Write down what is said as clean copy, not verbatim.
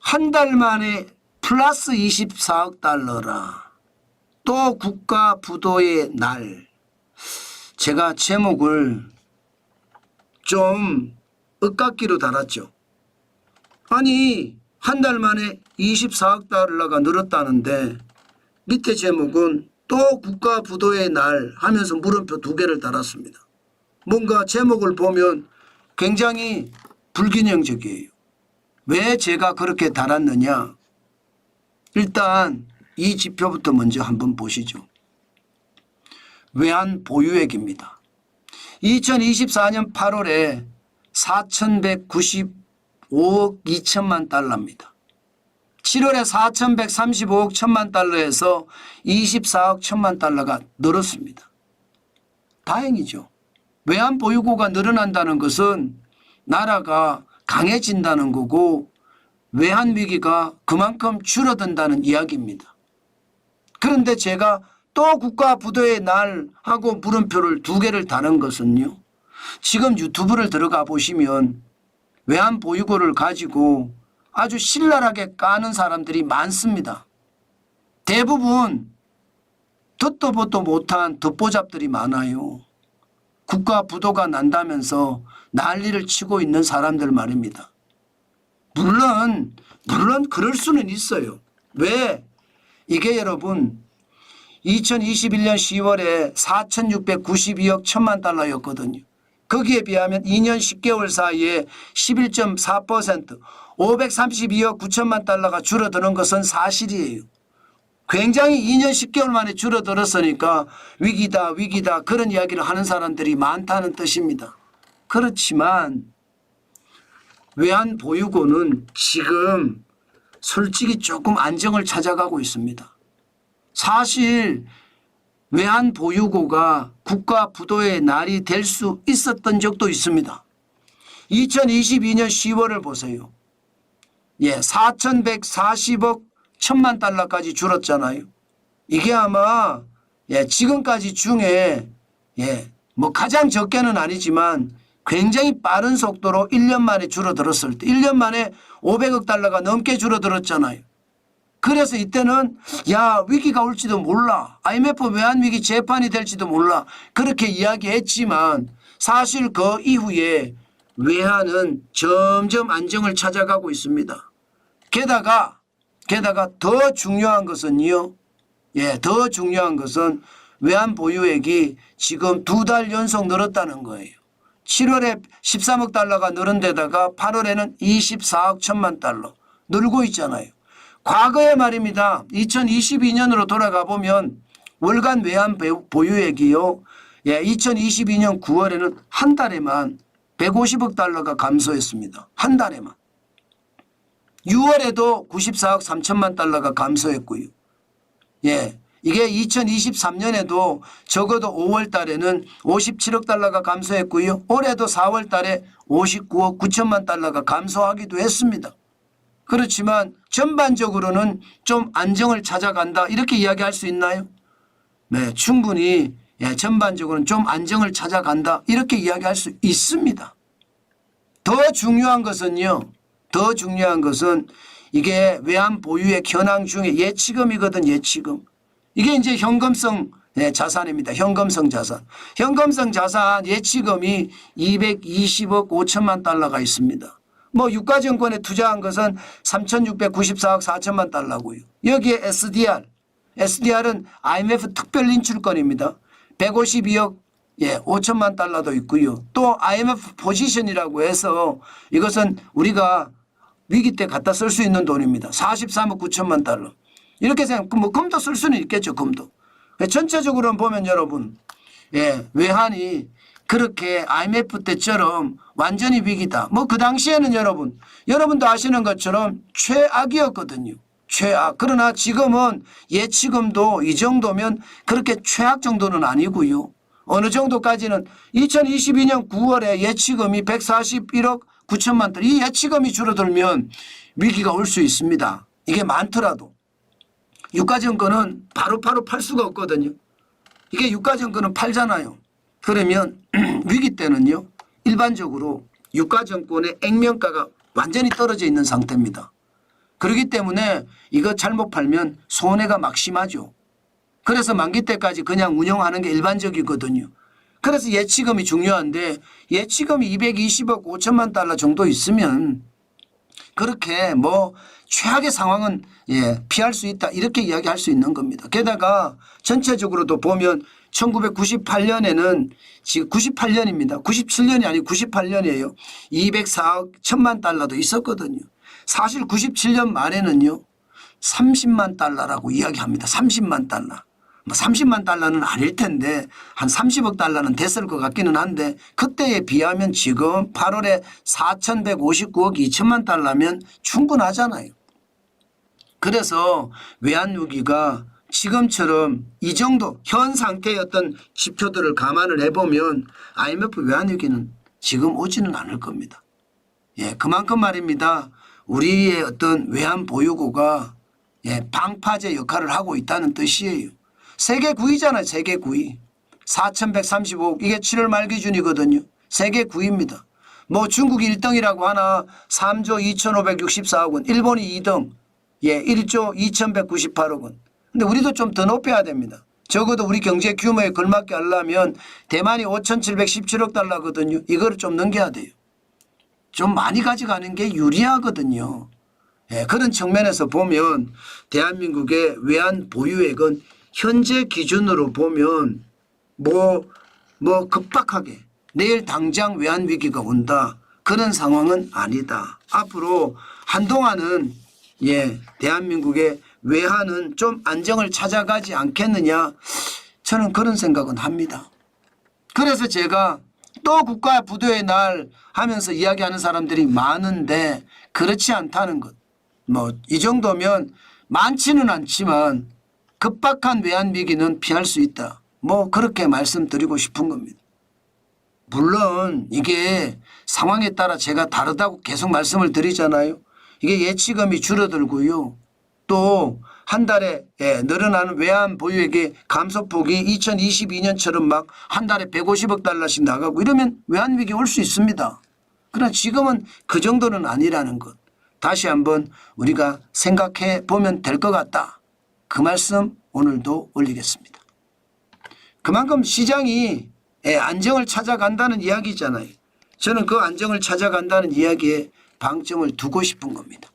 한 달 만에 플러스 24억 달러라. 또 국가 부도의 날. 제가 제목을 좀 엇깎기로 달았죠. 아니 한 달 만에 24억 달러가 늘었다는데 밑에 제목은 또 국가 부도의 날 하면서 물음표 2개를 달았습니다. 뭔가 제목을 보면 굉장히 불균형적이에요. 왜 제가 그렇게 달았느냐. 일단 이 지표부터 먼저 한번 보시죠. 외환 보유액입니다. 2024년 8월에 4,195억 2천만 달러입니다. 7월에 4,135억 1천만 달러에서 24억 1천만 달러가 늘었습니다. 다행이죠. 외환 보유고가 늘어난다는 것은 나라가 강해진다는 거고 외환 위기가 그만큼 줄어든다는 이야기입니다. 그런데 제가 또 국가 부도의 날 하고 물음표를 2개를 다는 것은요. 지금 유튜브를 들어가 보시면 외환 보유고를 가지고 아주 신랄하게 까는 사람들이 많습니다. 대부분 듣도 보도 못한 듣보잡들이 많아요. 국가 부도가 난다면서 난리를 치고 있는 사람들 말입니다. 물론 그럴 수는 있어요. 왜? 이게 여러분 2021년 10월에 4,692억 1천만 달러였거든요. 거기에 비하면 2년 10개월 사이에 11.4% 532억 9천만 달러가 줄어드는 것은 사실이에요. 굉장히 2년 10개월 만에 줄어들었으니까 위기다 그런 이야기를 하는 사람들이 많다는 뜻입니다. 그렇지만 외환 보유고는 지금 솔직히 조금 안정을 찾아가고 있습니다. 사실 외환 보유고가 국가 부도의 날이 될 수 있었던 적도 있습니다. 2022년 10월을 보세요. 4,140억 1천만 달러까지 줄었잖아요. 이게 아마 지금까지 중에 뭐 가장 적게는 아니지만 굉장히 빠른 속도로 1년 만에 줄어들었을 때 1년 만에 500억 달러가 넘게 줄어들었잖아요. 그래서 이때는 위기가 올지도 몰라. IMF 외환위기 재판이 될지도 몰라. 그렇게 이야기했지만 사실 그 이후에 외환은 점점 안정을 찾아가고 있습니다. 게다가 더 중요한 것은요. 더 중요한 것은 외환 보유액이 지금 2달 연속 늘었다는 거예요. 7월에 13억 달러가 늘은 데다가 8월에는 24억 1천만 달러 늘고 있잖아요. 과거에 말입니다. 2022년으로 돌아가 보면 월간 외환 보유액이요. 2022년 9월에는 한 달에만 150억 달러가 감소했습니다. 한 달에만. 6월에도 94억 3천만 달러가 감소했고요. 이게 2023년에도 적어도 5월 달에는 57억 달러가 감소했고요. 올해도 4월 달에 59억 9천만 달러가 감소하기도 했습니다. 그렇지만 전반적으로는 좀 안정을 찾아간다 이렇게 이야기할 수 있나요? 네, 충분히 전반적으로는 좀 안정을 찾아간다 이렇게 이야기할 수 있습니다. 더 중요한 것은요. 더 중요한 것은 이게 외환 보유액 현황 중에 예치금이거든. 예치금. 이게 이제 현금성 자산입니다. 현금성 자산. 현금성 자산 예치금이 220억 5천만 달러가 있습니다. 뭐 유가증권에 투자한 것은 3,694억 4천만 달러고요. 여기에 SDR은 IMF 특별인출권입니다. 152억 5천만 달러도 있고요. 또 IMF 포지션이라고 해서 이것은 우리가 위기 때 갖다 쓸 수 있는 돈입니다. 43억 9천만 달러. 이렇게 생각, 뭐 금도 쓸 수는 있겠죠. 금도. 전체적으로 보면 여러분 외환이 그렇게 IMF 때처럼 완전히 위기다. 뭐 그 당시에는 여러분도 아시는 것처럼 최악이었거든요. 최악. 그러나 지금은 예치금도 이 정도면 그렇게 최악 정도는 아니고요. 어느 정도까지는 2022년 9월에 예치금이 141억 9천만 달러. 이 예치금이 줄어들면 위기가 올 수 있습니다. 이게 많더라도. 유가증권은 바로바로 팔 수가 없거든요. 이게 유가증권은 팔잖아요. 그러면 위기 때는요. 일반적으로 유가증권의 액면가가 완전히 떨어져 있는 상태입니다. 그렇기 때문에 이거 잘못 팔면 손해가 막심하죠. 그래서 만기 때까지 그냥 운영하는 게 일반적이거든요. 그래서 예치금이 중요한데 예치금이 220억 5천만 달러 정도 있으면 그렇게 뭐 최악의 상황은 피할 수 있다 이렇게 이야기할 수 있는 겁니다. 게다가 전체적으로도 보면 1998년에는 지금 98년입니다. 97년이 아니고 98년이에요. 204억 1천만 달러도 있었거든요. 사실 97년 말에는요 30만 달러라고 이야기합니다. 30만 달러. 뭐 30만 달러는 아닐 텐데 한 30억 달러는 됐을 것 같기는 한데 그때에 비하면 지금 8월에 4,159억 2천만 달러면 충분하잖아요. 그래서 외환위기가 지금처럼 이 정도 현 상태의 어떤 지표들을 감안을 해보면 IMF 외환위기는 지금 오지는 않을 겁니다. 그만큼 말입니다. 우리의 어떤 외환 보유고가 방파제 역할을 하고 있다는 뜻이에요. 세계 9위잖아요. 세계 9위. 4,135억 이게 7월 말 기준이거든요. 세계 9위입니다. 뭐 중국이 1등이라고 하나 3조 2,564억 원. 일본이 2등 1조 2,198억 원. 근데 우리도 좀 더 높여야 됩니다. 적어도 우리 경제 규모에 걸맞게 하려면 대만이 5,717억 달러거든요. 이거를 좀 넘겨야 돼요. 좀 많이 가져가는 게 유리하거든요. 그런 측면에서 보면 대한민국의 외환 보유액은 현재 기준으로 보면 뭐 급박하게 내일 당장 외환위기가 온다. 그런 상황은 아니다. 앞으로 한동안은 대한민국의 외환은 좀 안정을 찾아가지 않겠느냐. 저는 그런 생각은 합니다. 그래서 제가 또 국가 부도의 날 하면서 이야기하는 사람들이 많은데 그렇지 않다는 것. 뭐 이 정도면 많지는 않지만 급박한 외환위기는 피할 수 있다. 뭐 그렇게 말씀드리고 싶은 겁니다. 물론 이게 상황에 따라 제가 다르다고 계속 말씀을 드리잖아요. 이게 예치금이 줄어들고요. 또 한 달에 늘어나는 외환 보유액의 감소폭이 2022년처럼 막 한 달에 150억 달러씩 나가고 이러면 외환위기 올 수 있습니다. 그러나 지금은 그 정도는 아니라는 것. 다시 한번 우리가 생각해 보면 될 것 같다. 그 말씀 오늘도 올리겠습니다. 그만큼 시장이 안정을 찾아간다는 이야기잖아요. 저는 그 안정을 찾아간다는 이야기에 방점을 두고 싶은 겁니다.